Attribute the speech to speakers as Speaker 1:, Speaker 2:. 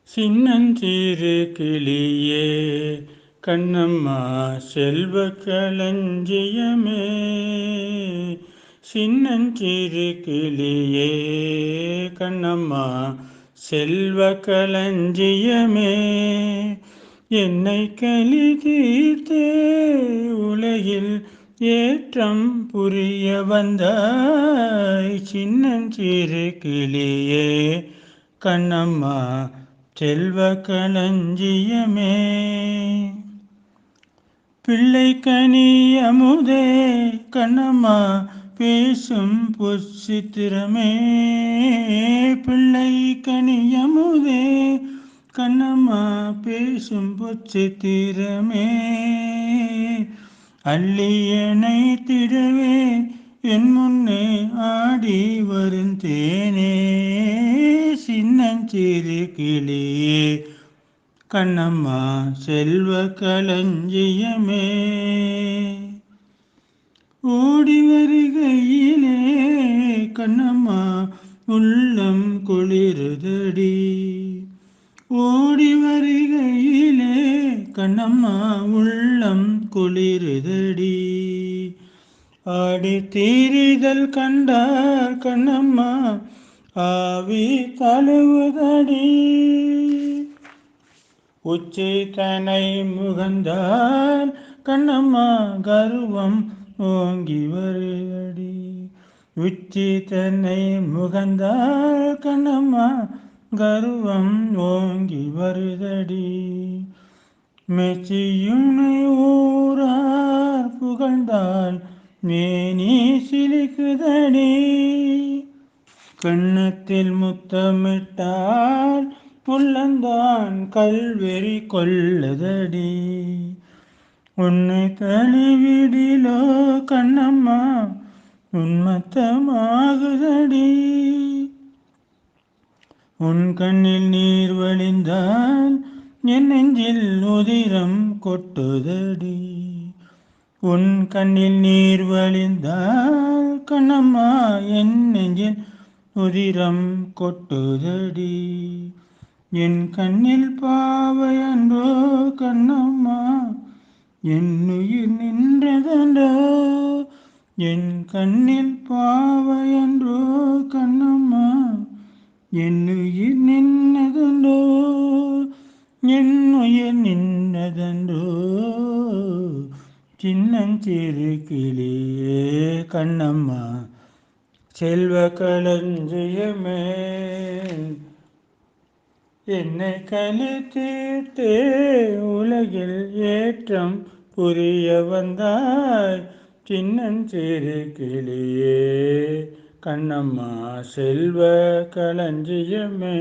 Speaker 1: சின்னஞ்சிறு கிளியே கண்ணம்மா செல்வ களஞ்சியமே. சின்னஞ்சிறு கிளியே கண்ணம்மா செல்வ களஞ்சியமே. என்னை களி தீர்த்தே உலகில் ஏற்றம் புரிய வந்தாய். சின்னஞ்சிறு கிளியே கண்ணம்மா செல்வ களஞ்சியமே. பிள்ளை கனி அமுதே கண்ணம்மா பேசும் பொற்சித்திரமே. பிள்ளை கனி அமுதே கண்ணம்மா பேசும் பொற்சித்திரமே. அள்ளி அணைத்திடவே என் முன்னே ஆடி வருந்தேனே. சின்னஞ்சிறு கிளியே கண்ணம்மா செல்வ களஞ்சியமே. ஓடி வருகையிலே கண்ணம்மா உள்ளம் குளிருதடி. ஓடி வருகையிலே கண்ணம்மா உள்ளம் குளிருதடி. ஆடி தீரிதல் கண்டார் கண்ணம்மா ஆவி தழுவுதடி. உச்சி தனை முகந்தால் கண்ணம்மா கர்வம் ஓங்கி வருதடி. உச்சி தன்னை முகந்தால் கண்ணம்மா கர்வம் ஓங்கி வருதடி. மெச்சியுனை ஊரார் புகழ்ந்தால் மேனி சிலிக்குதடி. கண்ணத்தில் முத்தமிட்டால் உள்ளந்தான் கல்வெறி கொள்ளதடி. உன்னை தழுவிடிலோ கண்ணம்மா உன்மத்தமாகுதடி. உன் கண்ணில் நீர் வழிந்தால் என் நெஞ்சில் உதிரம் கொட்டுதடி. உன் கண்ணில் நீர் வழிந்தால் கண்ணம்மா என் நெஞ்சில் உதிரம் கொட்டுதடி. என் கண்ணில் பாவை அன்றோ கண்ணம்மா என் உயிர் நின்றதன்றோ. என் கண்ணில் பாவை அன்றோ கண்ணம்மா என் உயிர் நின்றதன்றோ. என் உயிர் நின்றதன்றோ. சின்னஞ்சிறு கிளியே கண்ணம்மா செல்வ களஞ்சியமே. என்னை களி தீர்த்தே உலகில் ஏற்றம் புரிய வந்தாய். சின்னஞ்சிறு கிளியே கண்ணம்மா செல்வ களஞ்சியமே.